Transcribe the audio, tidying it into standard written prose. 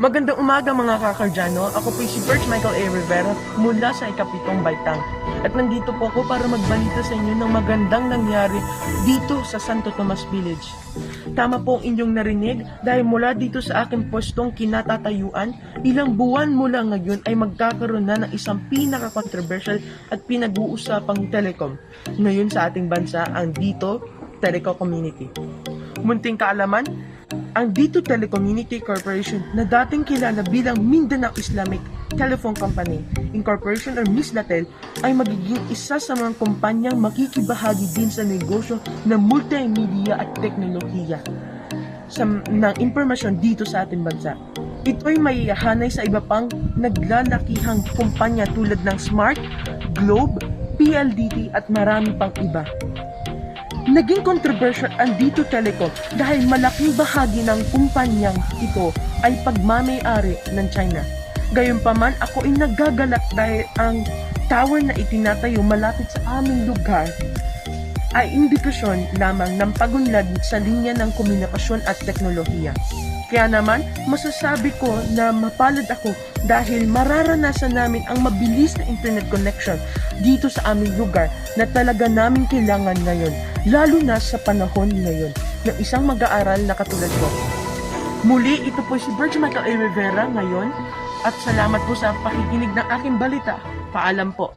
Magandang umaga mga kakardyano. Ako po si Bert Michael A. Rivera mula sa ikapitong baitang. At nandito po ako para magbalita sa inyo ng magandang nangyari dito sa Santo Tomas Village. Tama po ang inyong narinig dahil mula dito sa aking pwestong kinatatayuan, ilang buwan mula ngayon ay magkakaroon na ng isang pinaka-controversial at pinag-uusapang telecom. Ngayon sa ating bansa ang Dito Telecom Community. Munting kaalaman, ang Dito Telecommunity Corporation na dating kilala bilang Mindanao Islamic Telephone Company Incorporation or MISLATEL ay magiging isa sa mga kumpanyang makikibahagi din sa negosyo ng multimedia at teknolohiya ng impormasyon dito sa ating bansa. Ito ay maihahanay sa iba pang naglalakihang kumpanya tulad ng Smart, Globe, PLDT at marami pang iba. Naging controversial ang Dito Telecom dahil malaking bahagi ng kumpanyang ito ay pagmamay-ari ng China. Gayunpaman ako ay nagagalak dahil ang tower na itinatayo malapit sa aming lugar ay indikasyon lamang ng pagunlad sa linya ng komunikasyon at teknolohiya. Kaya naman, masasabi ko na mapalad ako dahil mararanasan namin ang mabilis na internet connection dito sa aming lugar na talaga namin kailangan ngayon, lalo na sa panahon ngayon ng isang mag-aaral na katulad ko. Muli, ito po si Bert Michael A. Rivera ngayon at salamat po sa pakikinig ng aking balita. Paalam po.